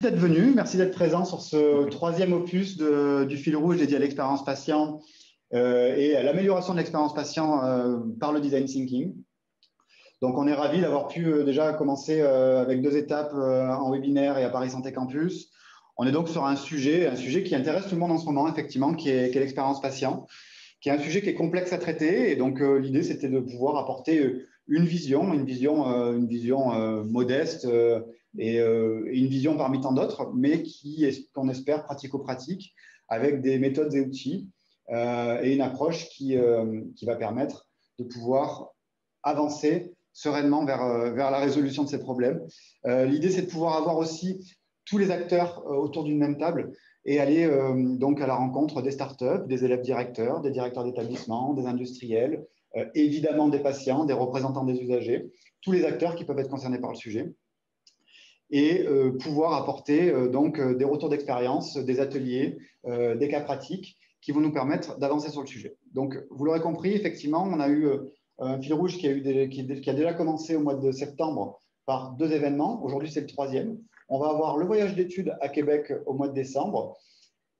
D'être venu, merci d'être présent sur ce troisième opus du fil rouge dédié à l'expérience patient et à l'amélioration de l'expérience patient par le design thinking. Donc, on est ravis d'avoir pu déjà commencer avec 2 étapes en webinaire et à Paris Santé Campus. On est donc sur un sujet qui intéresse tout le monde en ce moment, effectivement, qui est l'expérience patient, qui est un sujet qui est complexe à traiter. Et donc, l'idée, c'était de pouvoir apporter une vision modeste et une vision parmi tant d'autres, mais qu'on espère pratico-pratique, avec des méthodes et outils et une approche qui va permettre de pouvoir avancer sereinement vers la résolution de ces problèmes. L'idée, c'est de pouvoir avoir aussi tous les acteurs autour d'une même table et aller donc à la rencontre des startups, des élèves directeurs, des directeurs d'établissement, des industriels, évidemment des patients, des représentants des usagers, tous les acteurs qui peuvent être concernés par le sujet, et pouvoir apporter donc des retours d'expérience, des ateliers, des cas pratiques qui vont nous permettre d'avancer sur le sujet. Donc, vous l'aurez compris, effectivement, on a eu un fil rouge qui a déjà commencé au mois de septembre par 2 événements. Aujourd'hui, c'est le 3e. On va avoir le voyage d'études à Québec au mois de décembre.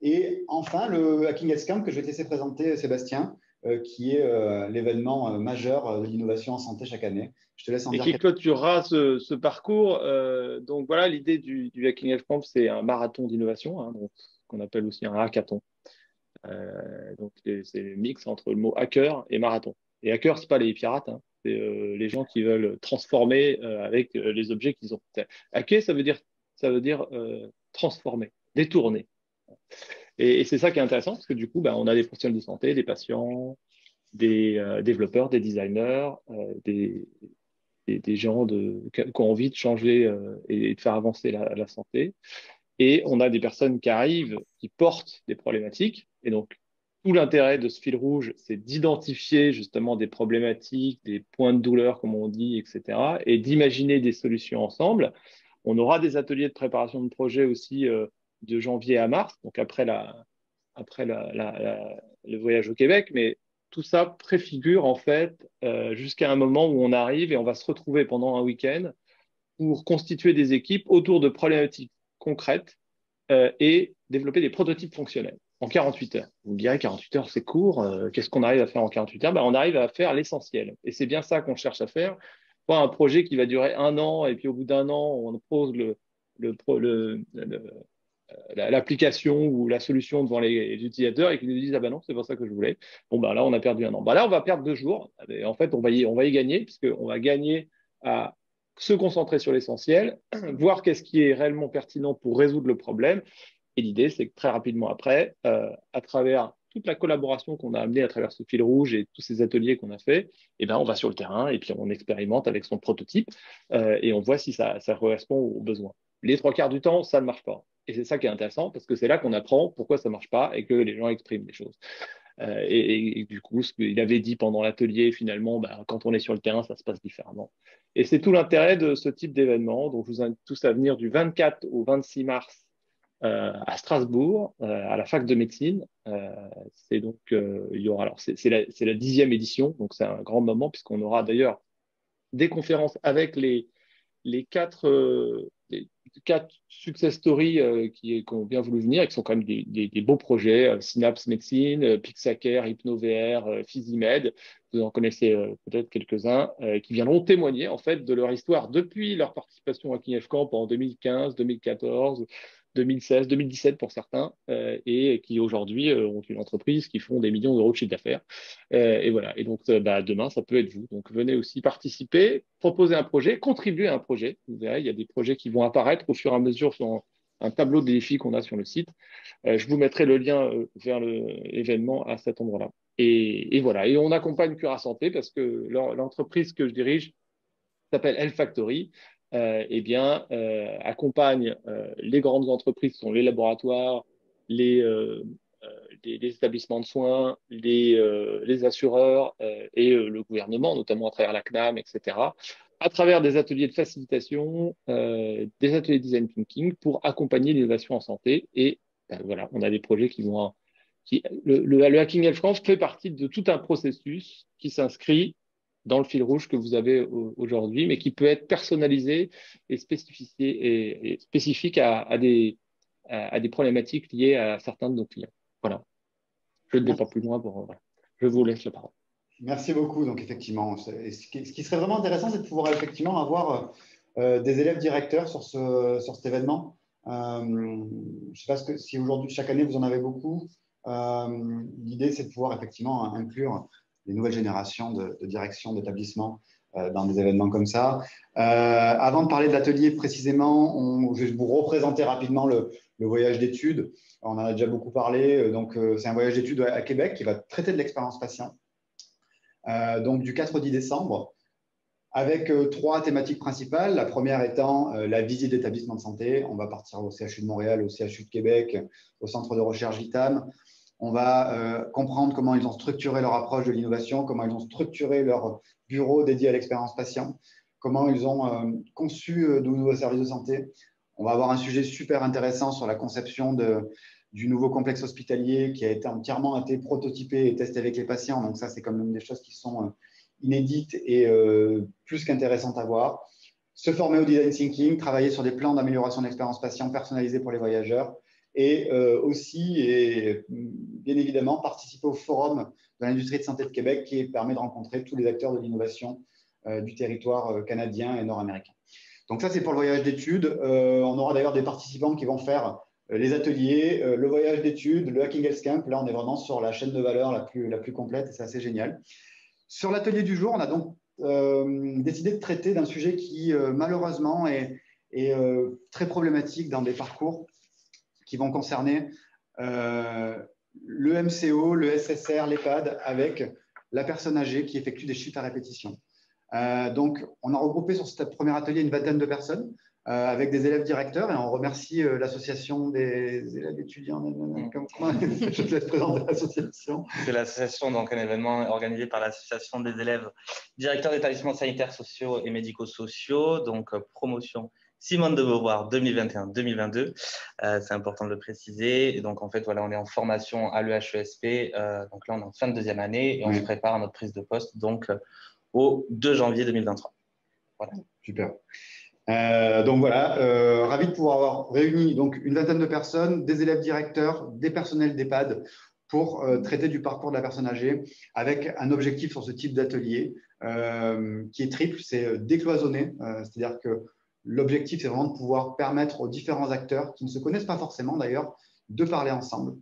Et enfin, le Hacking Edge Camp que je vais te laisser présenter, Sébastien, qui est l'événement majeur de l'innovation en santé chaque année. Je te laisse en Et dire qui quelques mots. clôturera ce parcours. Donc voilà, l'idée du Hacking Edge Camp, c'est un marathon d'innovation, hein, donc, qu'on appelle aussi un hackathon. Donc c'est le mix entre le mot hacker et marathon. Et hacker, c'est pas les pirates, hein, c'est les gens qui veulent transformer avec les objets qu'ils ont. Hacker, ça veut dire transformer, détourner. Et c'est ça qui est intéressant, parce que du coup, on a des professionnels de santé, des patients, des développeurs, des designers, des gens qui ont envie de changer et de faire avancer la santé. Et on a des personnes qui arrivent, qui portent des problématiques. Et donc, tout l'intérêt de ce fil rouge, c'est d'identifier justement des problématiques, des points de douleur, comme on dit, etc., et d'imaginer des solutions ensemble. On aura des ateliers de préparation de projet aussi de janvier à mars, donc après le voyage au Québec, mais tout ça préfigure en fait jusqu'à un moment où on arrive et on va se retrouver pendant un week-end pour constituer des équipes autour de problématiques concrètes et développer des prototypes fonctionnels en 48 heures. Vous me direz, 48 heures, c'est court. Qu'est-ce qu'on arrive à faire en 48 heures? On arrive à faire l'essentiel. Et c'est bien ça qu'on cherche à faire. Pas un projet qui va durer 1 an et puis au bout d'1 an, on pose l'application ou la solution devant les utilisateurs et qu'ils nous disent ah ben non, c'est pas ça que je voulais. Bon là on a perdu 1 an. Là on va perdre 2 jours. Et en fait on va y gagner puisqu'on va gagner à se concentrer sur l'essentiel, voir qu'est-ce qui est réellement pertinent pour résoudre le problème. Et l'idée c'est que très rapidement après, à travers toute la collaboration qu'on a amenée à travers ce fil rouge et tous ces ateliers qu'on a fait, on va sur le terrain et puis on expérimente avec son prototype et on voit si ça correspond aux besoins. Les 3 quarts du temps, ça ne marche pas. Et c'est ça qui est intéressant parce que c'est là qu'on apprend pourquoi ça ne marche pas et que les gens expriment des choses. Et du coup, ce qu'il avait dit pendant l'atelier, finalement, quand on est sur le terrain, ça se passe différemment. Et c'est tout l'intérêt de ce type d'événement. Donc, je vous invite tous à venir du 24 au 26 mars à Strasbourg, à la fac de médecine. C'est donc, il y aura, alors c'est la 10e édition, donc c'est un grand moment puisqu'on aura d'ailleurs des conférences avec les 4 success stories qui ont bien voulu venir et qui sont quand même des beaux projets, Synapse Médecine, Pixacare, HypnoVR, Physimed, vous en connaissez peut-être quelques-uns, qui viendront témoigner en fait de leur histoire depuis leur participation à Hacking Edge Camp en 2015, 2014, 2016, 2017 pour certains, et qui aujourd'hui ont une entreprise qui font des millions d'euros de chiffre d'affaires. Et voilà. Et donc, demain, ça peut être vous. Donc, venez aussi participer, proposer un projet, contribuer à un projet. Vous verrez, il y a des projets qui vont apparaître au fur et à mesure sur un tableau de défis qu'on a sur le site. Je vous mettrai le lien vers l'événement à cet endroit-là. Et voilà. Et on accompagne Cura Santé parce que l'entreprise que je dirige s'appelle Health Factory. Accompagne les grandes entreprises qui sont les laboratoires, les établissements de soins, les assureurs et le gouvernement, notamment à travers la CNAM, etc., à travers des ateliers de facilitation, des ateliers de design thinking pour accompagner l'innovation en santé. Et voilà, on a des projets qui vont… le Hacking Edge France fait partie de tout un processus qui s'inscrit dans le fil rouge que vous avez aujourd'hui, mais qui peut être personnalisé et spécifique à des problématiques liées à certains de nos clients. Voilà. Je ne vais pas plus loin. Voilà. Je vous laisse la parole. Merci beaucoup. Donc, effectivement, ce qui serait vraiment intéressant, c'est de pouvoir effectivement avoir des élèves directeurs sur cet événement. Je ne sais pas si aujourd'hui, chaque année, vous en avez beaucoup. L'idée, c'est de pouvoir effectivement inclure les nouvelles générations de direction d'établissement dans des événements comme ça. Avant de parler de l'atelier précisément, je vais vous représenter rapidement le voyage d'études. On en a déjà beaucoup parlé. Donc, c'est un voyage d'études à Québec qui va traiter de l'expérience patient. Donc, du 4 au 10 décembre, avec 3 thématiques principales. La première étant la visite d'établissement de santé. On va partir au CHU de Montréal, au CHU de Québec, au centre de recherche Vitam. On va comprendre comment ils ont structuré leur approche de l'innovation, comment ils ont structuré leur bureau dédié à l'expérience patient, comment ils ont conçu de nouveaux services de santé. On va avoir un sujet super intéressant sur la conception du nouveau complexe hospitalier qui a entièrement été prototypé et testé avec les patients. Donc ça, c'est quand même des choses qui sont inédites et plus qu'intéressantes à voir. Se former au design thinking, travailler sur des plans d'amélioration de l'expérience patient personnalisés pour les voyageurs et aussi, et bien évidemment, participer au forum de l'industrie de santé de Québec qui permet de rencontrer tous les acteurs de l'innovation du territoire canadien et nord-américain. Donc ça, c'est pour le voyage d'études. On aura d'ailleurs des participants qui vont faire les ateliers, le voyage d'études, le Hacking Health Camp. Là, on est vraiment sur la chaîne de valeur la plus complète et c'est assez génial. Sur l'atelier du jour, on a donc décidé de traiter d'un sujet qui, malheureusement, est très problématique dans des parcours qui vont concerner le MCO, le SSR, l'EHPAD, avec la personne âgée qui effectue des shifts à répétition. Donc, on a regroupé sur ce premier atelier une vingtaine de personnes avec des élèves directeurs et on remercie l'association des élèves étudiants. Je te laisse présenter l'association. C'est l'association, donc un événement organisé par l'association des élèves directeurs d'établissements sanitaires sociaux et médico-sociaux, donc promotion Simone de Beauvoir 2021-2022. C'est important de le préciser. Et donc, en fait, voilà, on est en formation à l'EHESP. Donc là, on est en fin de 2e année et on se prépare à notre prise de poste donc au 2 janvier 2023. Voilà. Super. Donc voilà, ravi de pouvoir avoir réuni donc une vingtaine de personnes, des élèves directeurs, des personnels d'EHPAD pour traiter du parcours de la personne âgée avec un objectif sur ce type d'atelier qui est triple, c'est décloisonner, c'est-à-dire que l'objectif c'est vraiment de pouvoir permettre aux différents acteurs qui ne se connaissent pas forcément d'ailleurs de parler ensemble.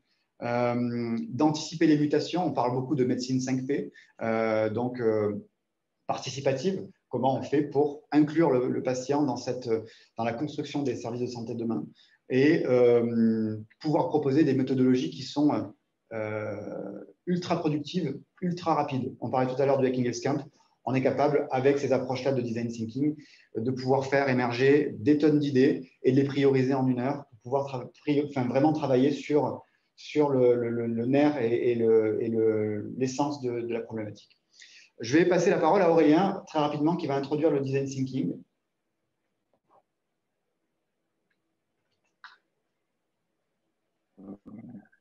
D'anticiper les mutations, on parle beaucoup de médecine 5P, donc participative. Comment on fait pour inclure le patient dans la construction des services de santé de demain et pouvoir proposer des méthodologies qui sont ultra productives, ultra rapides. On parlait tout à l'heure du Hacking Health Camp. On est capable, avec ces approches-là de design thinking, de pouvoir faire émerger des tonnes d'idées et de les prioriser en 1 heure pour pouvoir vraiment travailler sur le nerf et l'essence de la problématique. Je vais passer la parole à Aurélien, très rapidement, qui va introduire le design thinking.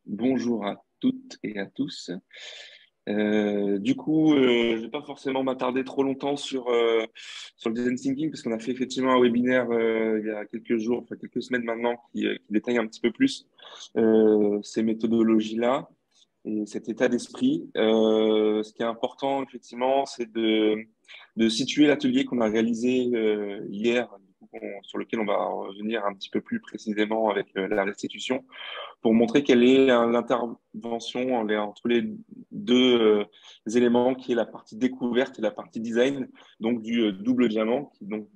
Bonjour à toutes et à tous. Du coup, je ne vais pas forcément m'attarder trop longtemps sur le design thinking parce qu'on a fait effectivement un webinaire il y a quelques jours, enfin quelques semaines maintenant, qui détaille un petit peu plus ces méthodologies-là et cet état d'esprit. Ce qui est important, effectivement, c'est de situer l'atelier qu'on a réalisé hier, du coup, sur lequel on va revenir un petit peu plus précisément avec la restitution, pour montrer quelle est l'intervention entre les deux éléments, qui est la partie découverte et la partie design, donc du double diamant,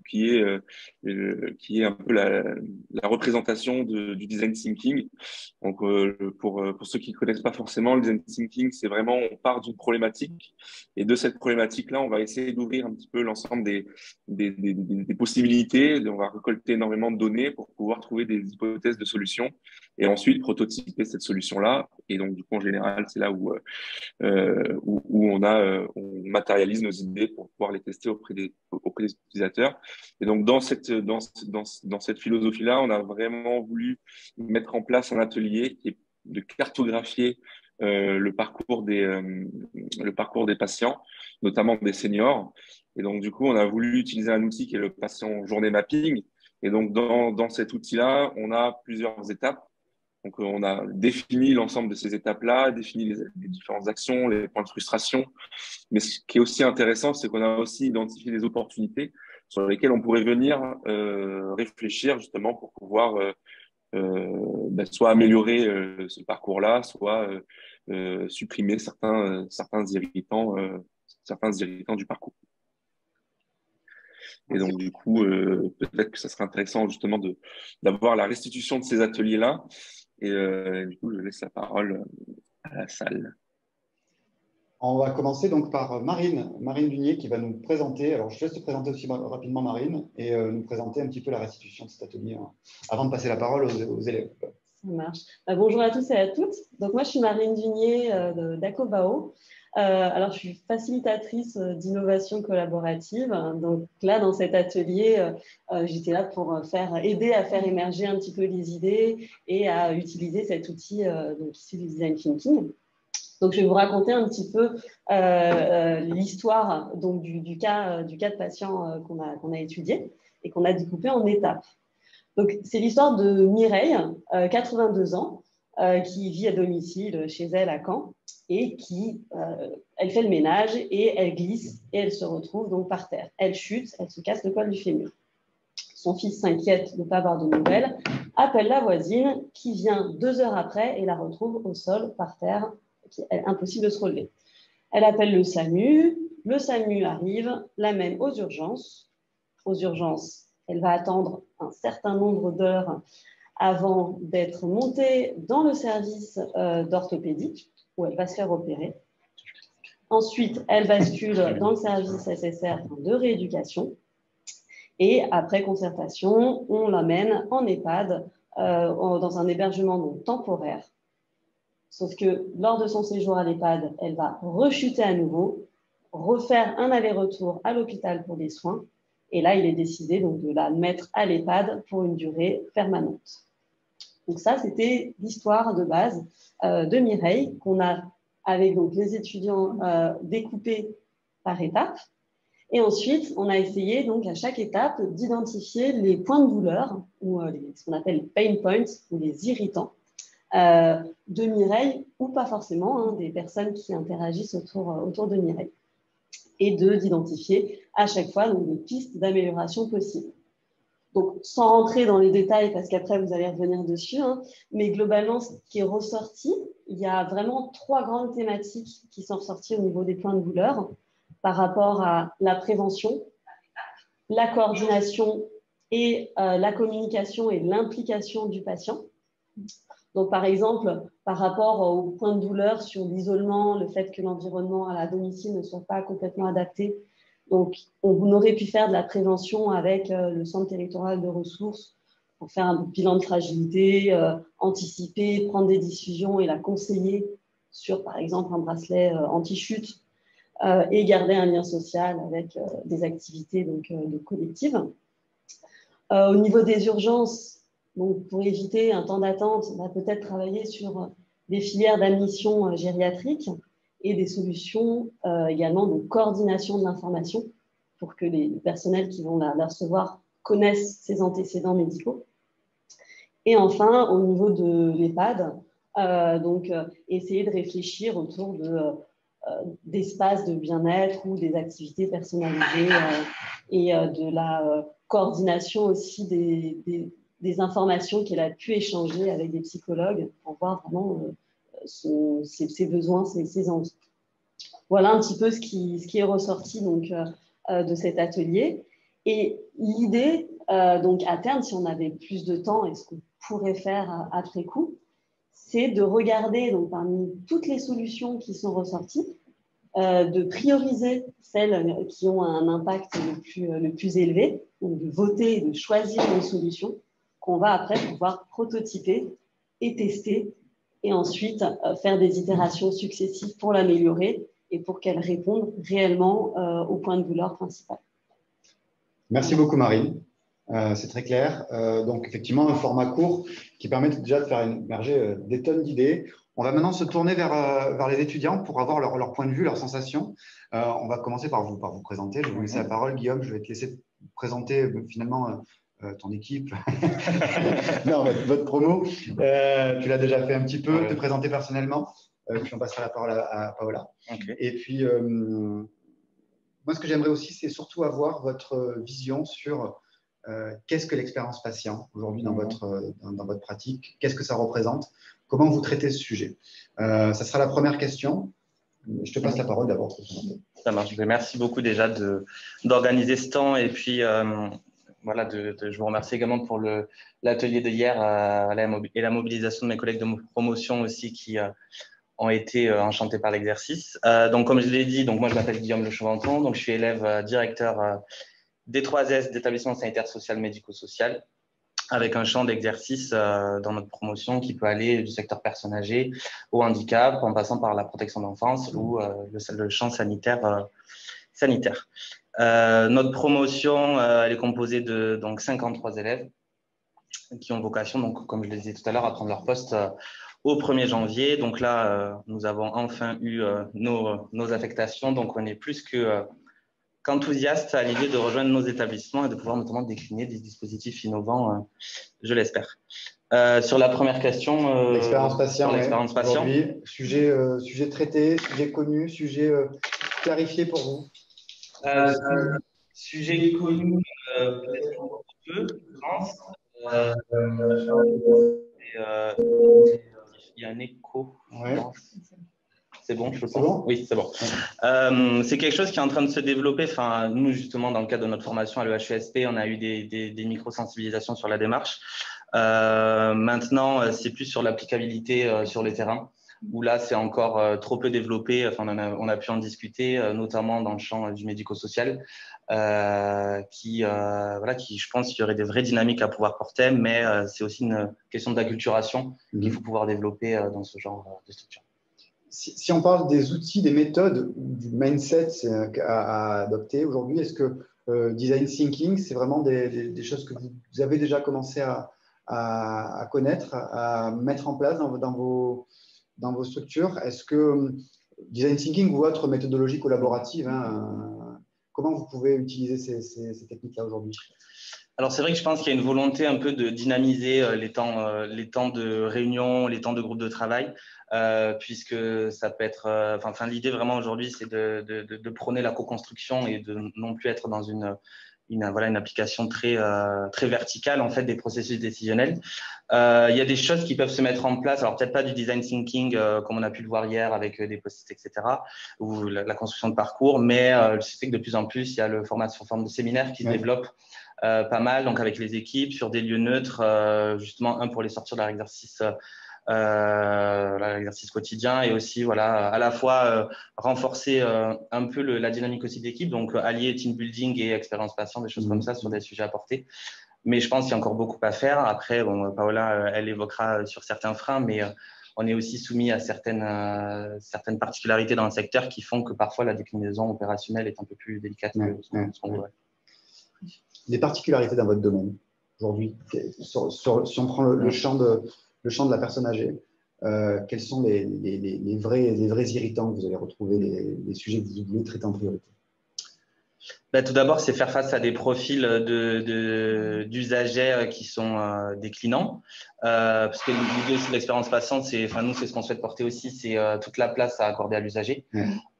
qui est un peu la représentation du design thinking. Donc, pour ceux qui ne connaissent pas forcément, le design thinking, c'est vraiment, on part d'une problématique et de cette problématique-là, on va essayer d'ouvrir un petit peu l'ensemble des possibilités. On va récolter énormément de données pour pouvoir trouver des hypothèses de solutions et ensuite prototyper cette solution-là. Et donc, du coup, en général, c'est là où on matérialise nos idées pour pouvoir les tester auprès des utilisateurs. Et donc, dans cette philosophie-là, on a vraiment voulu mettre en place un atelier qui est de cartographier le parcours des patients, notamment des seniors. Et donc, du coup, on a voulu utiliser un outil qui est le patient journée mapping. Et donc, dans cet outil-là, on a plusieurs étapes. Donc, on a défini l'ensemble de ces étapes-là, défini les différentes actions, les points de frustration. Mais ce qui est aussi intéressant, c'est qu'on a aussi identifié des opportunités sur lesquelles on pourrait venir réfléchir justement pour pouvoir soit améliorer ce parcours-là, soit supprimer certains irritants du parcours. Et donc, du coup, peut-être que ça serait intéressant justement d'avoir la restitution de ces ateliers-là. Et du coup, je laisse la parole à la salle. On va commencer donc par Marine Dunier qui va nous présenter. Alors, je te laisse te présenter aussi rapidement, Marine, et nous présenter un petit peu la restitution de cet atelier avant de passer la parole aux élèves. Ça marche. Bonjour à tous et à toutes. Donc, moi, je suis Marine Dunier d'Acobao. Alors, je suis facilitatrice d'innovation collaborative. Donc là, dans cet atelier, j'étais là pour aider à faire émerger un petit peu les idées et à utiliser cet outil issu du design thinking. Donc, je vais vous raconter un petit peu l'histoire du cas de patient qu'on a étudié et qu'on a découpé en étapes. Donc, c'est l'histoire de Mireille, 82 ans, qui vit à domicile chez elle à Caen et elle fait le ménage et elle glisse et elle se retrouve donc par terre. Elle chute, elle se casse le col du fémur. Son fils s'inquiète de ne pas avoir de nouvelles, appelle la voisine qui vient 2 heures après et la retrouve au sol par terre, impossible de se relever. Elle appelle le SAMU arrive, l'amène aux urgences. Aux urgences, elle va attendre un certain nombre d'heures avant d'être montée dans le service d'orthopédie, où elle va se faire opérer. Ensuite, elle bascule dans le service SSR de rééducation. Et après concertation, on l'amène en EHPAD, dans un hébergement donc temporaire. Sauf que lors de son séjour à l'EHPAD, elle va rechuter à nouveau, refaire un aller-retour à l'hôpital pour des soins. Et là, il est décidé donc, de la mettre à l'EHPAD pour une durée permanente. Donc ça, c'était l'histoire de base de Mireille, qu'on a, avec donc, les étudiants, découpés par étapes. Et ensuite, on a essayé donc, à chaque étape d'identifier les points de douleur, ou ce qu'on appelle les pain points, ou les irritants, de Mireille, ou pas forcément, des personnes qui interagissent autour de Mireille. Et d'identifier à chaque fois donc, des pistes d'amélioration possibles. Donc, sans rentrer dans les détails, parce qu'après, vous allez revenir dessus, mais globalement, ce qui est ressorti, il y a vraiment 3 grandes thématiques qui sont ressorties au niveau des points de douleur par rapport à la prévention, la coordination et la communication et l'implication du patient. Donc, par exemple, par rapport aux points de douleur sur l'isolement, le fait que l'environnement à la domicile ne soit pas complètement adapté. Donc, on aurait pu faire de la prévention avec le centre territorial de ressources pour faire un bilan de fragilité, anticiper, prendre des décisions et la conseiller sur, par exemple, un bracelet anti-chute et garder un lien social avec des activités donc, collectives. Au niveau des urgences, donc pour éviter un temps d'attente, on va peut-être travailler sur des filières d'admission gériatrique et des solutions également de coordination de l'information pour que les personnels qui vont la recevoir connaissent ses antécédents médicaux. Et enfin, au niveau de l'EHPAD, essayer de réfléchir autour d'espaces de bien-être ou des activités personnalisées et de la coordination aussi des informations qu'elle a pu échanger avec des psychologues pour voir vraiment ses besoins, ses envies. Voilà un petit peu ce qui est ressorti donc, de cet atelier. Et l'idée, donc à terme, si on avait plus de temps et ce qu'on pourrait faire après coup, c'est de regarder donc, parmi toutes les solutions qui sont ressorties, de prioriser celles qui ont un impact le plus élevé, donc de voter et de choisir une solution qu'on va après pouvoir prototyper et tester et ensuite faire des itérations successives pour l'améliorer et pour qu'elle réponde réellement au point de douleur principal. Merci beaucoup, Marine. C'est très clair. Donc, effectivement, un format court qui permet déjà de faire émerger des tonnes d'idées. On va maintenant se tourner vers les étudiants pour avoir leur point de vue, leurs sensations. On va commencer par vous présenter. Je vais vous laisser la parole, Guillaume. Je vais te laisser présenter finalement ton équipe. Non, votre promo. Tu l'as déjà fait un petit peu, te présenter personnellement. Puis on passera la parole à Paola. Okay. Et puis, moi, ce que j'aimerais aussi, c'est surtout avoir votre vision sur qu'est-ce que l'expérience patient aujourd'hui dans votre pratique, qu'est-ce que ça représente, comment vous traitez ce sujet. Ça sera la première question. Je te passe la parole d'abord. Ça marche. Merci beaucoup déjà d'organiser ce temps et puis voilà, je vous remercie également pour l'atelier de hier et la mobilisation de mes collègues de promotion aussi qui ont été enchantés par l'exercice. Donc, comme je l'ai dit, donc moi je m'appelle Guillaume Le Chauventon, donc je suis élève directeur des 3S d'établissement sanitaire social médico-social, avec un champ d'exercice dans notre promotion qui peut aller du secteur personnes âgées au handicap, en passant par la protection de l'enfance ou le champ sanitaire. Notre promotion, elle est composée de donc 53 élèves qui ont vocation, donc comme je le disais tout à l'heure, à prendre leur poste au 1er janvier. Donc là, nous avons enfin eu nos affectations, donc on est plus qu'enthousiaste à l'idée de rejoindre nos établissements et de pouvoir notamment décliner des dispositifs innovants, je l'espère. Sur la première question, l'expérience patient. Aujourd'hui, sujet traité, sujet connu, sujet clarifié pour vous. Sujet connu, peut-être un peu, je pense. Il y a un écho. Ouais. C'est bon, je pense. C'est bon ? Oui, c'est bon. C'est quelque chose qui est en train de se développer. Enfin, nous, justement, dans le cadre de notre formation à l'EHESP, on a eu des micro-sensibilisations sur la démarche. Maintenant, c'est plus sur l'applicabilité sur le terrain, où là, c'est encore trop peu développé. Enfin, on a pu en discuter, notamment dans le champ du médico-social, qui, je pense qu'il y aurait des vraies dynamiques à pouvoir porter, mais c'est aussi une question d'acculturation qu'il faut pouvoir développer dans ce genre de structure. Si on parle des outils, des méthodes, du mindset à adopter aujourd'hui, est-ce que design thinking, c'est vraiment des choses que vous avez déjà commencé à connaître, à mettre en place dans vos structures? Est-ce que design thinking ou autre méthodologie collaborative, comment vous pouvez utiliser ces techniques-là aujourd'hui? Alors, c'est vrai que je pense qu'il y a une volonté un peu de dynamiser les temps de réunion, les temps de groupe de travail, puisque ça peut être… l'idée vraiment aujourd'hui, c'est de prôner la co-construction et de non plus être dans une application très verticale en fait des processus décisionnels. Il y a des choses qui peuvent se mettre en place, alors peut-être pas du design thinking comme on a pu le voir hier avec des post-it, etc., ou la construction de parcours, mais je sais que de plus en plus, il y a le format sous forme de séminaire qui se développe pas mal, donc avec les équipes sur des lieux neutres, justement pour les sortir de leur exercice l'exercice quotidien et aussi à la fois renforcer un peu la dynamique aussi d'équipe, donc allier team building et expérience patient, des choses comme ça sur des sujets à porter. Mais je pense qu'il y a encore beaucoup à faire. Après, Paola, elle évoquera sur certains freins, mais on est aussi soumis à certaines particularités dans le secteur qui font que parfois la déclinaison opérationnelle est un peu plus délicate que ce qu'on voudrait. Les particularités dans votre domaine aujourd'hui, si on prend le champ de la personne âgée, quels sont les vrais irritants que vous allez retrouver, les sujets que vous voulez traiter en priorité? Tout d'abord, c'est faire face à des profils d'usagers qui sont déclinants. Parce que l'idée aussi de l'expérience patiente, nous, c'est ce qu'on souhaite porter aussi, c'est toute la place à accorder à l'usager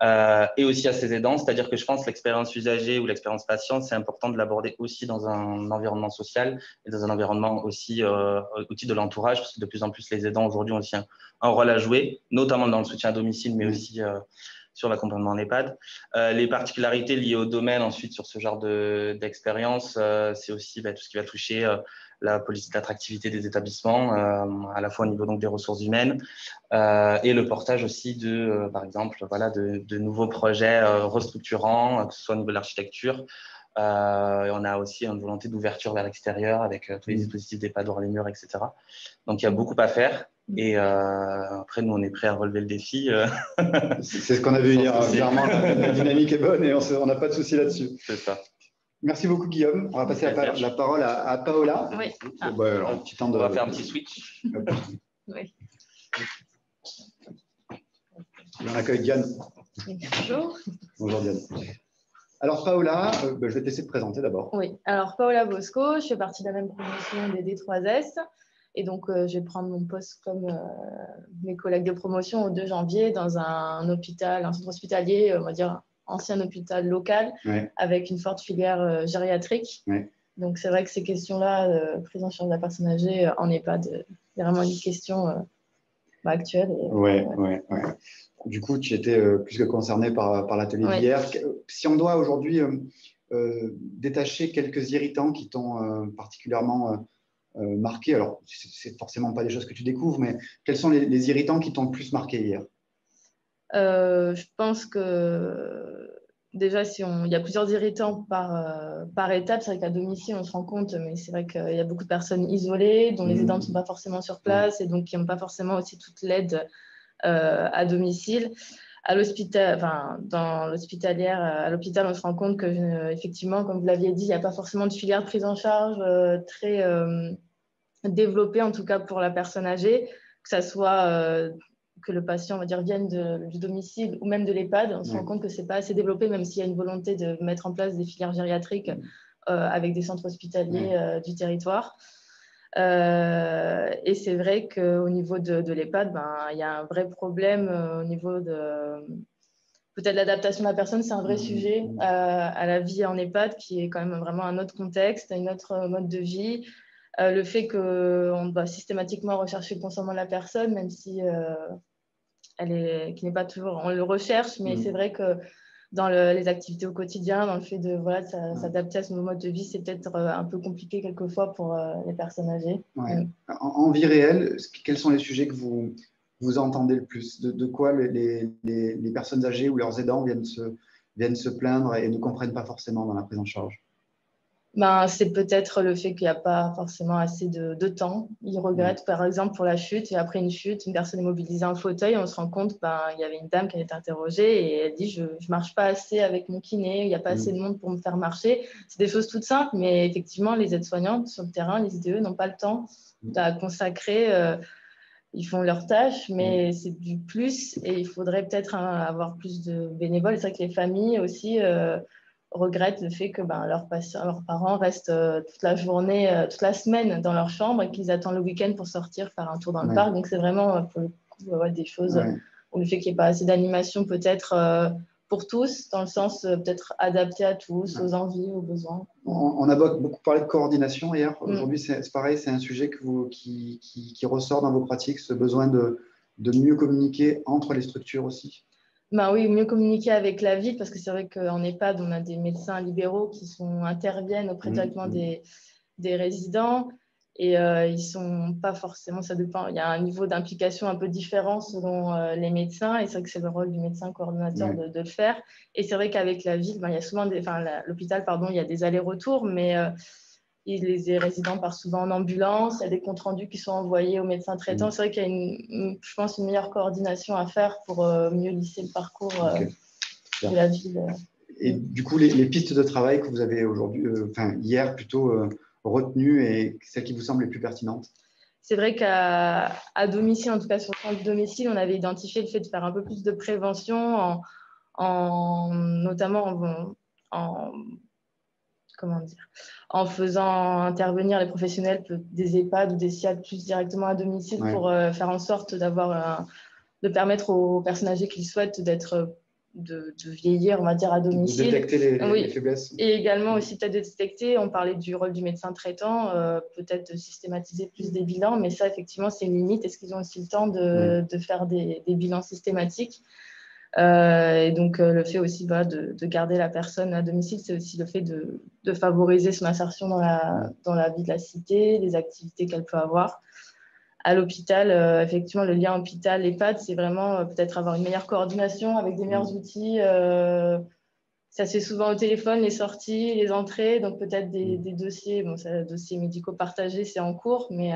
et aussi à ses aidants. C'est-à-dire que je pense que l'expérience usagée ou l'expérience patiente, c'est important de l'aborder aussi dans un environnement social et dans un environnement aussi au titre de l'entourage, parce que de plus en plus, les aidants aujourd'hui ont aussi un rôle à jouer, notamment dans le soutien à domicile, mais aussi sur l'accompagnement en EHPAD. Les particularités liées au domaine ensuite sur ce genre d'expérience, c'est aussi tout ce qui va toucher la politique d'attractivité des établissements, à la fois au niveau donc des ressources humaines et le portage aussi par exemple, de nouveaux projets restructurants, que ce soit au niveau de l'architecture. Et on a aussi une volonté d'ouverture vers l'extérieur avec tous les dispositifs d'EHPAD hors les murs, etc. Donc, il y a beaucoup à faire. Et après, nous, on est prêts à relever le défi. C'est ce qu'on a vu hier. Clairement, la dynamique est bonne et on n'a pas de souci là-dessus. C'est ça. Merci beaucoup, Guillaume. On va passer la parole à Paola. Oui. Alors, un petit temps On va faire un petit switch. Oui. Et on accueille Diane. Bonjour. Bonjour, Diane. Alors, Paola, je vais te laisser te présenter d'abord. Oui, alors Paola Bosco, je fais partie de la même promotion des D3S. Et donc, je vais prendre mon poste comme mes collègues de promotion au 2 janvier dans un hôpital, un centre hospitalier, on va dire ancien hôpital local, avec une forte filière gériatrique. Ouais. Donc, c'est vrai que ces questions-là, prise en charge de la personne âgée en EHPAD, c'est vraiment une question actuelle. Ouais. Du coup, tu étais plus que concerné par l'atelier d'hier. Si on doit aujourd'hui détacher quelques irritants qui t'ont particulièrement marqué, alors c'est forcément pas des choses que tu découvres, mais quels sont les irritants qui t'ont le plus marqué hier? Je pense que déjà, il y a plusieurs irritants par étape. C'est vrai qu'à domicile, on se rend compte, mais c'est vrai qu'il y a beaucoup de personnes isolées dont les aidants ne sont pas forcément sur place et donc qui n'ont pas forcément aussi toute l'aide à domicile. À l'hôpital, dans l'hospitalière, à l'hôpital, on se rend compte que effectivement, comme vous l'aviez dit, il n'y a pas forcément de filière de prise en charge très développée, en tout cas pour la personne âgée, que ça soit que le patient, on va dire, vienne du domicile ou même de l'EHPAD. On se rend compte que c'est pas assez développé, même s'il y a une volonté de mettre en place des filières gériatriques avec des centres hospitaliers du territoire. Et c'est vrai qu'au niveau de l'EHPAD, il y a un vrai problème au niveau de peut-être l'adaptation de la personne, c'est un vrai sujet à la vie en EHPAD qui est quand même vraiment un autre contexte, un autre mode de vie. Le fait qu'on doit systématiquement rechercher le consentement de la personne, même si qui n'est pas toujours, on le recherche, mais c'est vrai que dans les activités au quotidien, dans le fait de s'adapter à ce nouveau mode de vie, c'est peut-être un peu compliqué quelquefois pour les personnes âgées. En vie réelle, quels sont les sujets que vous entendez le plus? De quoi les personnes âgées ou leurs aidants viennent se plaindre et ne comprennent pas forcément dans la prise en charge? C'est peut-être le fait qu'il n'y a pas forcément assez de temps. Ils regrettent, par exemple, pour la chute. Et après une chute, une personne est mobilisée en fauteuil. On se rend compte il y avait une dame qui a été interrogée et elle dit « je ne marche pas assez avec mon kiné, il n'y a pas assez de monde pour me faire marcher ». C'est des choses toutes simples, mais effectivement, les aides-soignantes sur le terrain, les IDE n'ont pas le temps à consacrer. Ils font leurs tâches, mais c'est du plus et il faudrait peut-être avoir plus de bénévoles. C'est vrai que les familles aussi regrettent le fait que leurs parents restent toute la journée, toute la semaine dans leur chambre et qu'ils attendent le week-end pour sortir faire un tour dans le parc. Donc, c'est vraiment pour le coup des choses où le fait qu'il n'y ait pas assez d'animation peut-être pour tous, dans le sens peut-être adapté à tous, aux envies, aux besoins. On a beaucoup parlé de coordination hier. Aujourd'hui, c'est pareil, c'est un sujet qui ressort dans vos pratiques, ce besoin de mieux communiquer entre les structures aussi. Oui, mieux communiquer avec la ville, parce que c'est vrai qu'en EHPAD, on a des médecins libéraux qui interviennent auprès directement des résidents et ils sont pas forcément, ça dépend, il y a un niveau d'implication un peu différent selon les médecins et c'est vrai que c'est le rôle du médecin coordonnateur de le faire. Et c'est vrai qu'avec la ville, il y a souvent l'hôpital, il y a des allers-retours, mais les résidents partent souvent en ambulance, il y a des comptes rendus qui sont envoyés aux médecins traitants. C'est vrai qu'il y a, je pense, une meilleure coordination à faire pour mieux lisser le parcours de la ville. Et du coup, les pistes de travail que vous avez aujourd'hui, hier plutôt retenues et celles qui vous semblent les plus pertinentes? C'est vrai qu'à domicile, en tout cas sur le plan de domicile, on avait identifié le fait de faire un peu plus de prévention, notamment en faisant intervenir les professionnels des EHPAD ou des SIAD plus directement à domicile pour faire en sorte de permettre aux personnes âgées qui le souhaitent de vieillir, on va dire, à domicile. De détecter les faiblesses. Et également aussi peut-être de détecter, on parlait du rôle du médecin traitant, peut-être de systématiser plus des bilans, mais ça, effectivement, c'est une limite. Est-ce qu'ils ont aussi le temps de faire des bilans systématiques? Et donc, le fait aussi de garder la personne à domicile, c'est aussi le fait de favoriser son insertion dans la vie de la cité, les activités qu'elle peut avoir. À l'hôpital, effectivement, le lien hôpital-EHPAD, c'est vraiment peut-être avoir une meilleure coordination avec des meilleurs outils. Ça se fait souvent au téléphone, les sorties, les entrées, donc peut-être des dossiers, dossiers médicaux partagés, c'est en cours, mais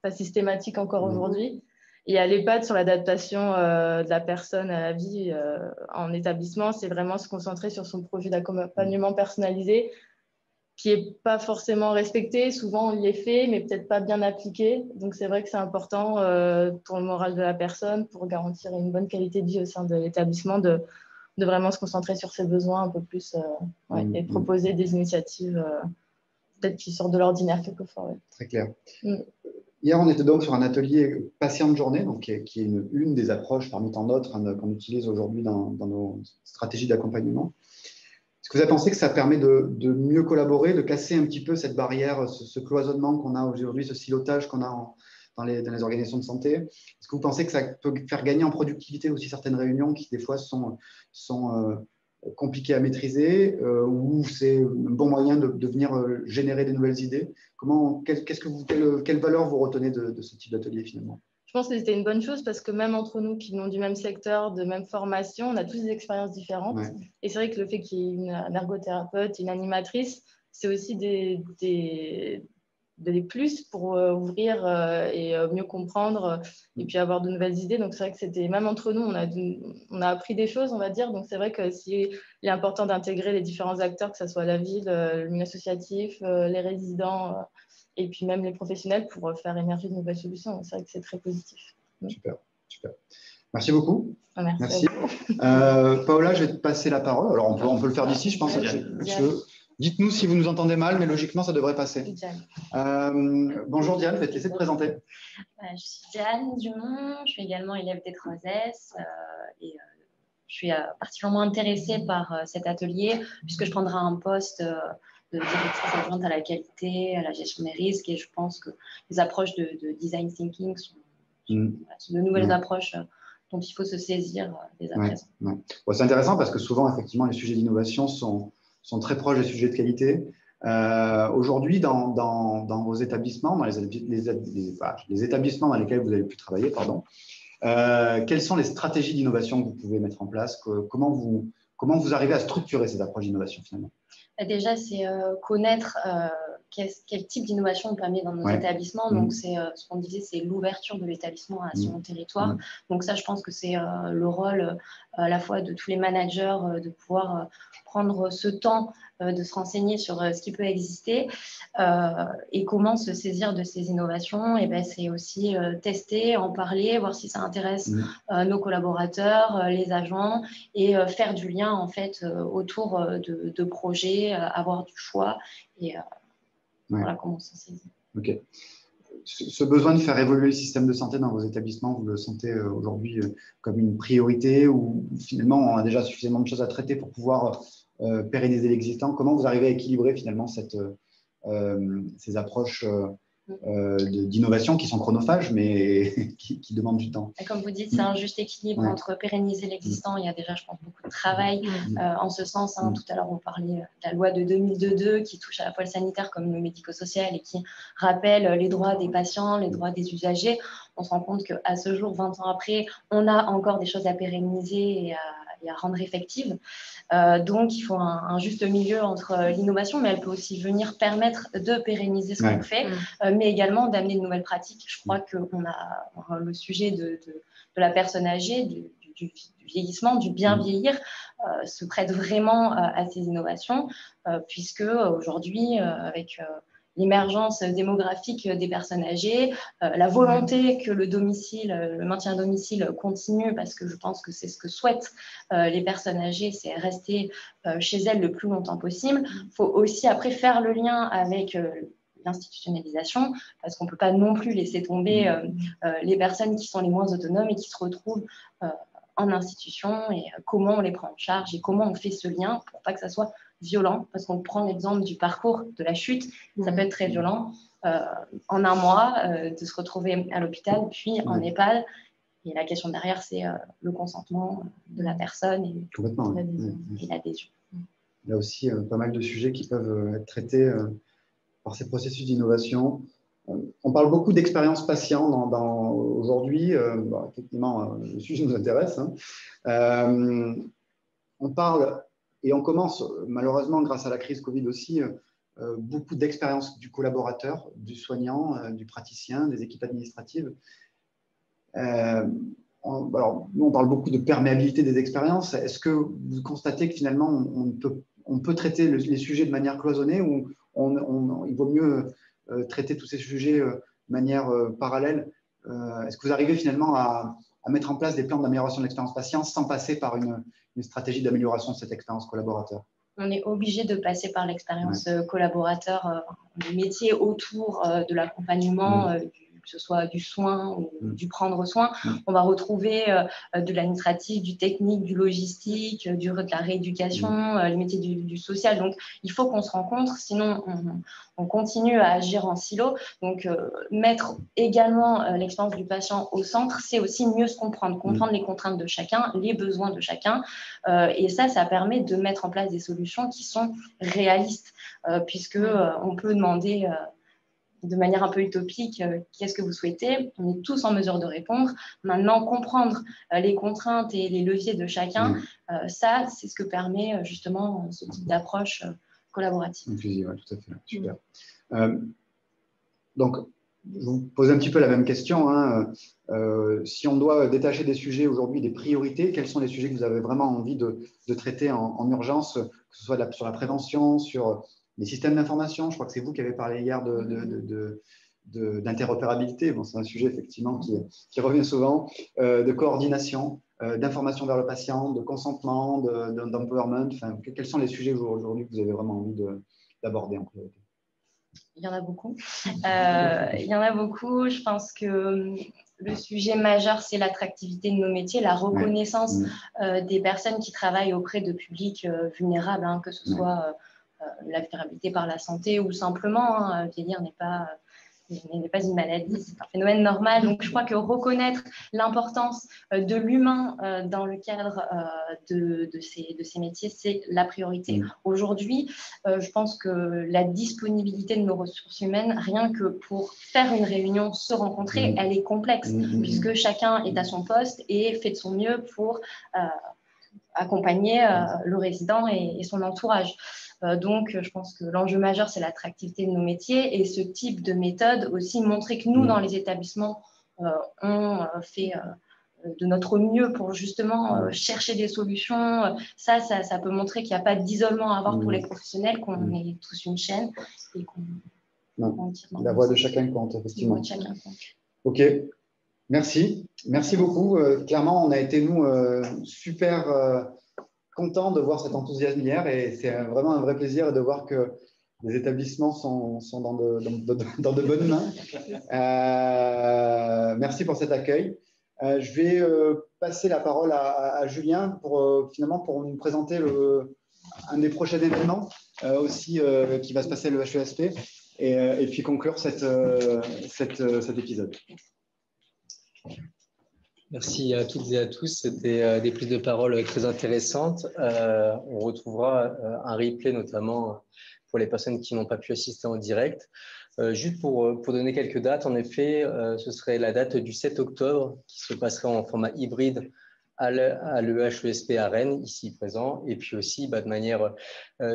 pas systématique encore aujourd'hui. Et à l'EHPAD, sur l'adaptation de la personne à la vie en établissement, c'est vraiment se concentrer sur son projet d'accompagnement personnalisé qui n'est pas forcément respecté. Souvent, on y est fait, mais peut-être pas bien appliqué. Donc, c'est vrai que c'est important pour le moral de la personne, pour garantir une bonne qualité de vie au sein de l'établissement, de vraiment se concentrer sur ses besoins un peu plus et de proposer des initiatives peut-être qui sortent de l'ordinaire quelquefois. Ouais. Très clair. Hier, on était donc sur un atelier patient de journée, donc, qui est une des approches parmi tant d'autres qu'on utilise aujourd'hui dans nos stratégies d'accompagnement. Est-ce que vous avez pensé que ça permet de mieux collaborer, de casser un petit peu cette barrière, ce cloisonnement qu'on a aujourd'hui, ce silotage qu'on a dans les organisations de santé? Est-ce que vous pensez que ça peut faire gagner en productivité aussi certaines réunions qui, des fois, sont compliquées à maîtriser ou c'est un bon moyen de venir générer des nouvelles idées? Quelle valeur vous retenez de ce type d'atelier finalement? Je pense que c'était une bonne chose parce que même entre nous qui venons du même secteur, de même formation, on a tous des expériences différentes. Ouais. Et c'est vrai que le fait qu'il y ait un ergothérapeute, une animatrice, c'est aussi des plus pour ouvrir et mieux comprendre et puis avoir de nouvelles idées. Donc, c'est vrai que c'était, même entre nous, on a appris des choses, on va dire. Donc, c'est vrai que il est important d'intégrer les différents acteurs, que ce soit la ville, le milieu associatif, les résidents et puis même les professionnels pour faire émerger de nouvelles solutions. Donc, c'est vrai que c'est très positif. Super, super. Merci beaucoup. Merci. Paola, je vais te passer la parole. Alors, on peut le faire d'ici, je pense. Dites-nous si vous nous entendez mal, mais logiquement, ça devrait passer. Bonjour Diane, je vais te laisser te présenter. Je suis Diane Dumont, je suis également élève des 3S et je suis particulièrement intéressée par cet atelier puisque je prendrai un poste de directrice adjointe à la qualité, à la gestion des risques et je pense que les approches de design thinking sont de nouvelles approches dont il faut se saisir dès à présent. Bon, c'est intéressant parce que souvent, effectivement, les sujets d'innovation sont très proches des sujets de qualité. Aujourd'hui, dans vos établissements, dans les établissements dans lesquels vous avez pu travailler, quelles sont les stratégies d'innovation que vous pouvez mettre en place? Comment vous arrivez à structurer ces approches d'innovation finalement? Déjà, c'est connaître quel type d'innovation on peut amener dans nos établissements. Donc, c'est ce qu'on disait, c'est l'ouverture de l'établissement à son territoire. Donc, ça, je pense que c'est le rôle à la fois de tous les managers de pouvoir prendre ce temps de se renseigner sur ce qui peut exister et comment se saisir de ces innovations. Et ben, c'est aussi tester, en parler, voir si ça intéresse nos collaborateurs, les agents et faire du lien en fait autour de projets, avoir du choix et voilà comment se saisir. Ok. Ce besoin de faire évoluer le système de santé dans vos établissements, vous le sentez aujourd'hui comme une priorité ou finalement on a déjà suffisamment de choses à traiter pour pouvoir pérenniser l'existant? Comment vous arrivez à équilibrer finalement ces approches d'innovation qui sont chronophages mais qui demandent du temps? Et comme vous dites, c'est un juste équilibre entre pérenniser l'existant. Il y a déjà, je pense, beaucoup de travail en ce sens. Tout à l'heure, on parlait de la loi de 2002 qui touche à la fois le sanitaire comme le médico-social et qui rappelle les droits des patients, les droits des usagers. On se rend compte qu'à ce jour, 20 ans après, on a encore des choses à pérenniser et à rendre effectives. Donc, il faut un juste milieu entre l'innovation, mais elle peut aussi venir permettre de pérenniser ce qu'on fait, mais également d'amener de nouvelles pratiques. Je crois qu'on a le sujet de la personne âgée, du vieillissement, du bien vieillir, se prête vraiment à ces innovations, puisque aujourd'hui, avec l'émergence démographique des personnes âgées, la volonté que le maintien à domicile continue, parce que je pense que c'est ce que souhaitent les personnes âgées, c'est rester chez elles le plus longtemps possible. Il faut aussi après faire le lien avec l'institutionnalisation, parce qu'on ne peut pas non plus laisser tomber les personnes qui sont les moins autonomes et qui se retrouvent en institution et comment on les prend en charge et comment on fait ce lien pour pas que ça soit violent, parce qu'on prend l'exemple du parcours de la chute, ça peut être très violent en un mois de se retrouver à l'hôpital puis en EHPAD, et la question derrière c'est le consentement de la personne et l'adhésion. Il y a aussi pas mal de sujets qui peuvent être traités par ces processus d'innovation. On parle beaucoup d'expérience patient aujourd'hui. Effectivement, le sujet nous intéresse. On parle, et on commence malheureusement grâce à la crise Covid aussi, beaucoup d'expérience du collaborateur, du soignant, du praticien, des équipes administratives. Alors, nous, on parle beaucoup de perméabilité des expériences. Est-ce que vous constatez que finalement, on peut traiter les sujets de manière cloisonnée ou il vaut mieux traiter tous ces sujets de manière parallèle? Est-ce que vous arrivez finalement à mettre en place des plans d'amélioration de l'expérience patient sans passer par une stratégie d'amélioration de cette expérience collaborateur? On est obligé de passer par l'expérience collaborateur, des métiers autour de l'accompagnement, que ce soit du soin ou du prendre soin. On va retrouver de l'administratif, du technique, du logistique, de la rééducation, les métiers du social. Donc, il faut qu'on se rencontre, sinon on continue à agir en silo. Donc, mettre également l'expérience du patient au centre, c'est aussi mieux se comprendre les contraintes de chacun, les besoins de chacun. Et ça permet de mettre en place des solutions qui sont réalistes, puisque on peut demander de manière un peu utopique qu'est-ce que vous souhaitez. On est tous en mesure de répondre. Maintenant, comprendre les contraintes et les leviers de chacun, ça, c'est ce que permet justement ce type d'approche collaborative. Inclusive, ouais, tout à fait. Super. Donc, je vous pose un petit peu la même question. Si on doit détacher des sujets aujourd'hui, des priorités, quels sont les sujets que vous avez vraiment envie de traiter en urgence, que ce soit sur la prévention, sur les systèmes d'information? Je crois que c'est vous qui avez parlé hier d'interopérabilité. Bon, c'est un sujet effectivement qui revient souvent, de coordination, d'information vers le patient, de consentement, d'empowerment. Enfin, quels sont les sujets aujourd'hui que vous avez vraiment envie d'aborder en priorité? Il y en a beaucoup. Je pense que le sujet majeur, c'est l'attractivité de nos métiers, la reconnaissance des personnes qui travaillent auprès de publics vulnérables, que ce soit la vulnérabilité par la santé ou simplement vieillir n'est pas une maladie, c'est un phénomène normal. Donc, je crois que reconnaître l'importance de l'humain dans le cadre de ces métiers, c'est la priorité. Aujourd'hui, je pense que la disponibilité de nos ressources humaines, rien que pour faire une réunion, se rencontrer, elle est complexe, puisque chacun est à son poste et fait de son mieux pour accompagner le résident et son entourage. Donc, je pense que l'enjeu majeur, c'est l'attractivité de nos métiers et ce type de méthode aussi, montrer que nous, dans les établissements, on fait de notre mieux pour justement chercher des solutions. Ça peut montrer qu'il n'y a pas d'isolement à avoir pour les professionnels, qu'on est tous une chaîne et qu'on la voix de chacun compte, effectivement. OK. Merci beaucoup. Clairement, on a été, nous, super contents de voir cet enthousiasme hier et c'est vraiment un vrai plaisir de voir que les établissements sont dans de bonnes mains. Merci pour cet accueil. Je vais passer la parole à Julien pour nous présenter un des prochains événements aussi qui va se passer le HESP et puis conclure cet épisode. Merci à toutes et à tous. C'était des prises de parole très intéressantes. On retrouvera un replay notamment pour les personnes qui n'ont pas pu assister en direct. Juste pour donner quelques dates, en effet, ce serait la date du 7 octobre qui se passerait en format hybride à l'EHESP à Rennes, ici présent, et puis aussi de manière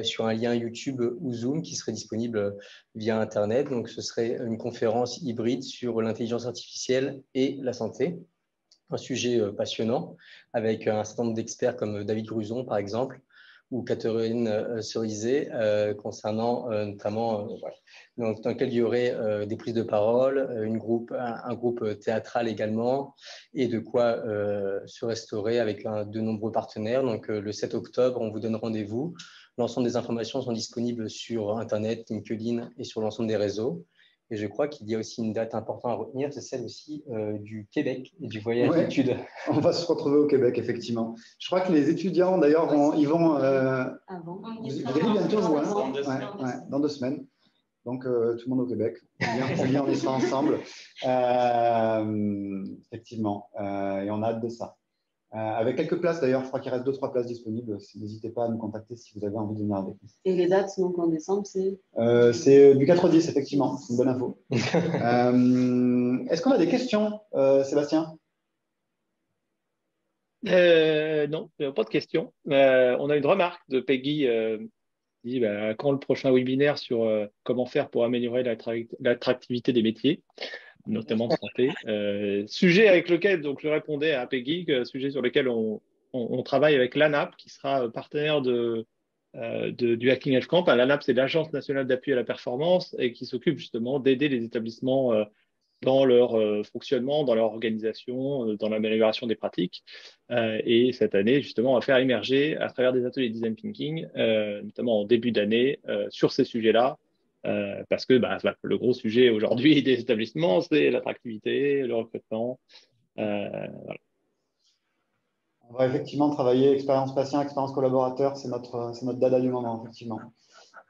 sur un lien YouTube ou Zoom qui serait disponible via Internet. Donc, ce serait une conférence hybride sur l'intelligence artificielle et la santé. Un sujet passionnant avec un certain nombre d'experts comme David Gruson, par exemple, ou Catherine Cerizet, concernant notamment, dans lequel il y aurait des prises de parole, un groupe théâtral également, et de quoi se restaurer avec de nombreux partenaires. Donc, le 7 octobre, on vous donne rendez-vous. L'ensemble des informations sont disponibles sur Internet, LinkedIn et sur l'ensemble des réseaux. Et je crois qu'il y a aussi une date importante à retenir, c'est celle aussi du Québec et du voyage d'études. On va se retrouver au Québec, effectivement. Je crois que les étudiants, d'ailleurs, ils vont… Vous allez bientôt, dans 2 semaines. Donc, tout le monde au Québec. On y sera ensemble. Effectivement. Et on a hâte de ça. Avec quelques places, d'ailleurs, je crois qu'il reste 2-3 places disponibles. N'hésitez pas à nous contacter si vous avez envie de venir avec nous. Et les dates, donc en décembre, c'est c'est du 4 au 10, effectivement. C'est une bonne info. Est-ce qu'on a des questions, Sébastien? Non, pas de questions. On a une remarque de Peggy qui dit quand le prochain webinaire sur comment faire pour améliorer l'attractivité des métiers. notamment de santé. Sujet avec lequel donc, je répondais à Peggy, sujet sur lequel on travaille avec l'ANAP, qui sera partenaire du Hacking Edge Camp. L'ANAP, c'est l'Agence nationale d'appui à la performance et qui s'occupe justement d'aider les établissements dans leur fonctionnement, dans leur organisation, dans l'amélioration des pratiques. Et cette année, justement, on va faire émerger à travers des ateliers de design thinking, notamment en début d'année, sur ces sujets-là, parce que le gros sujet aujourd'hui des établissements, c'est l'attractivité, le recrutement. Voilà. On va effectivement travailler expérience patient, expérience collaborateur, c'est notre dada du moment, effectivement.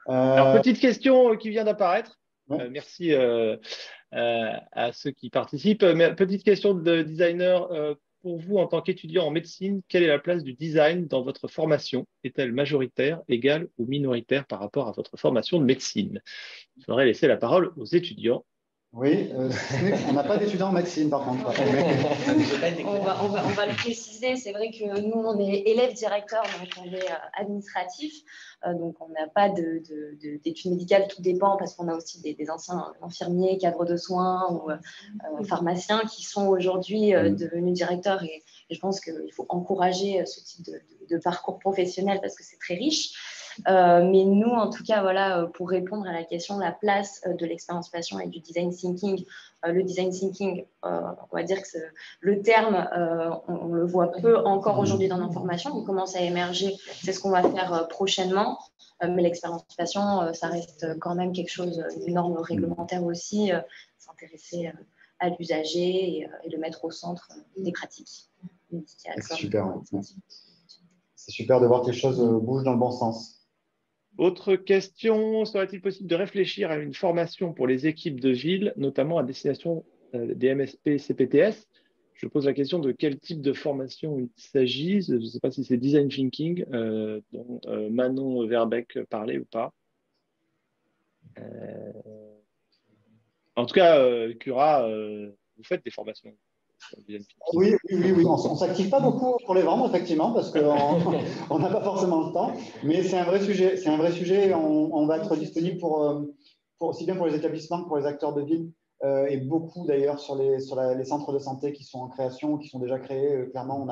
Alors, petite question qui vient d'apparaître. Ouais. Merci à ceux qui participent. Petite question de designer. Pour vous, en tant qu'étudiant en médecine, quelle est la place du design dans votre formation? Est-elle majoritaire, égale ou minoritaire par rapport à votre formation de médecine? Je voudrais laisser la parole aux étudiants. Oui, on n'a pas d'étudiants en médecine par contre. On va le préciser, c'est vrai que nous, on est élèves directeurs, donc on est administratif, donc on n'a pas d'études médicales, tout dépend parce qu'on a aussi des anciens infirmiers, cadres de soins ou pharmaciens qui sont aujourd'hui devenus directeurs et je pense qu'il faut encourager ce type de parcours professionnel parce que c'est très riche. Mais nous, en tout cas, voilà, pour répondre à la question, la place de l'expérience patient et du design thinking. Le design thinking, on va dire que le terme, on le voit peu encore aujourd'hui dans nos formations. Il commence à émerger. C'est ce qu'on va faire prochainement. Mais l'expérience patient, ça reste quand même quelque chose, une norme réglementaire aussi, s'intéresser à l'usager et le mettre au centre des pratiques médicales. C'est super. C'est super de voir que les choses bougent dans le bon sens. Autre question, serait-il possible de réfléchir à une formation pour les équipes de ville, notamment à destination des MSP CPTS? Je pose la question de quel type de formation il s'agit. Je ne sais pas si c'est design thinking dont Manon Verbeek parlait ou pas. En tout cas, Cura, vous faites des formations. Oui. On ne s'active pas beaucoup pour les vendre, effectivement, parce qu'on n'a pas forcément le temps. Mais c'est un vrai sujet. C'est un vrai sujet. On va être disponible pour aussi bien pour les établissements que pour les acteurs de ville. Et beaucoup, d'ailleurs, sur les centres de santé qui sont en création, qui sont déjà créés. Clairement,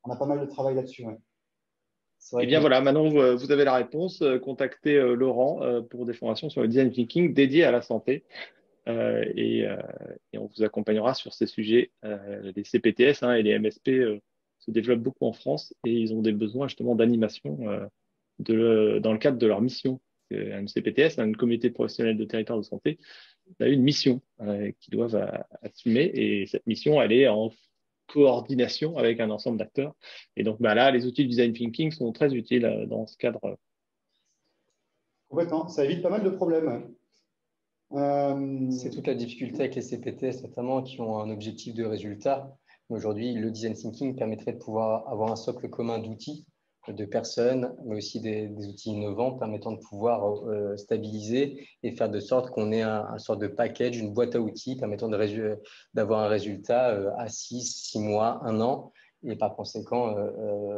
on a pas mal de travail là-dessus. Ouais. Eh bien, voilà, Manon, vous avez la réponse. Contactez Laurent pour des formations sur le design thinking dédiées à la santé. Et on vous accompagnera sur ces sujets. Les CPTS et les MSP se développent beaucoup en France et ils ont des besoins justement d'animation dans le cadre de leur mission. Un CPTS, une communauté professionnelle de territoire de santé, a une mission qu'ils doivent assumer et cette mission, elle est en coordination avec un ensemble d'acteurs. Et donc là, les outils de design thinking sont très utiles dans ce cadre. Complètement, ça évite pas mal de problèmes. C'est toute la difficulté avec les CPTS, notamment, qui ont un objectif de résultat. Aujourd'hui, le design thinking permettrait de pouvoir avoir un socle commun d'outils, de personnes, mais aussi des outils innovants permettant de pouvoir stabiliser et faire de sorte qu'on ait un sorte de package, une boîte à outils permettant d'avoir un résultat à 6 mois, 1 an. Et par conséquent,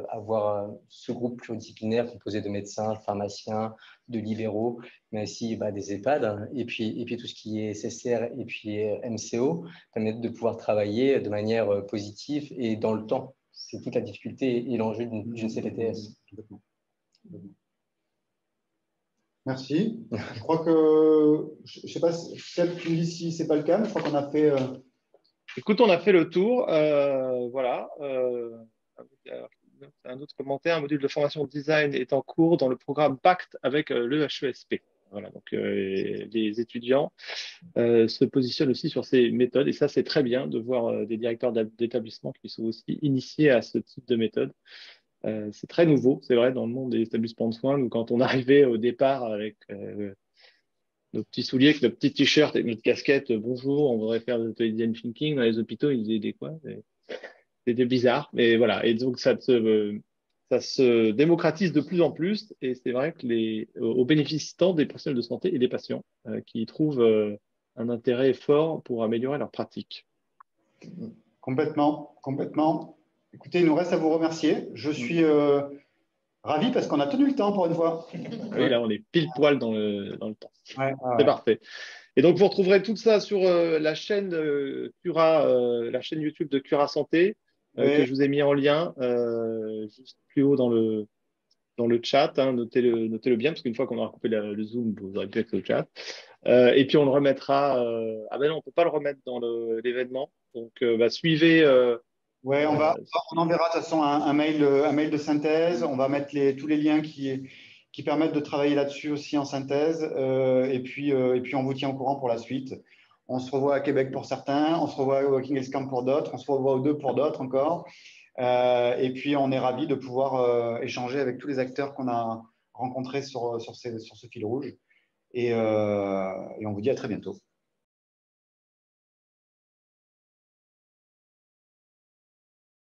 avoir ce groupe pluridisciplinaire composé de médecins, pharmaciens, de libéraux, mais aussi des EHPAD, et puis tout ce qui est SSR et puis MCO, permettre de pouvoir travailler de manière positive et dans le temps. C'est toute la difficulté et l'enjeu d'une CPTS. Merci. Je crois que, je ne sais pas si tu me dis si ce n'est pas le cas, mais je crois qu'on a fait… Écoute, on a fait le tour. Voilà. Un autre commentaire, un module de formation design est en cours dans le programme PACT avec le HESP. Voilà, donc les étudiants se positionnent aussi sur ces méthodes et ça, c'est très bien de voir des directeurs d'établissement qui sont aussi initiés à ce type de méthode. C'est très nouveau, c'est vrai, dans le monde des établissements de soins, où quand on arrivait au départ avec nos petits souliers, avec nos petits t-shirts et notre casquette, bonjour, on voudrait faire des ateliers de design thinking dans les hôpitaux, ils disaient des quoi? C'était bizarre, mais voilà. Et donc, ça se démocratise de plus en plus. Et c'est vrai que au bénéfice tant des personnels de santé et des patients qui trouvent un intérêt fort pour améliorer leur pratique. Complètement. Écoutez, il nous reste à vous remercier. Je suis ravi parce qu'on a tenu le temps pour une fois. Oui, là, on est pile poil dans le temps. Ouais. C'est parfait. Et donc, vous retrouverez tout ça sur la chaîne Cura, la chaîne YouTube de Cura Santé, que je vous ai mis en lien juste plus haut dans le chat. Hein, notez-le bien, parce qu'une fois qu'on aura coupé le Zoom, vous aurez plus accès au chat. Et puis, on le remettra. Ah ben non, on ne peut pas le remettre dans l'événement. Donc, suivez. Ouais, on enverra de toute façon un mail de synthèse. On va mettre tous les liens qui permettent de travailler là-dessus aussi en synthèse. Et puis, on vous tient au courant pour la suite. On se revoit à Québec pour certains, on se revoit au Walking Hills Camp pour d'autres, on se revoit aux deux pour d'autres encore. Et puis, on est ravis de pouvoir échanger avec tous les acteurs qu'on a rencontrés sur ce fil rouge. Et on vous dit à très bientôt.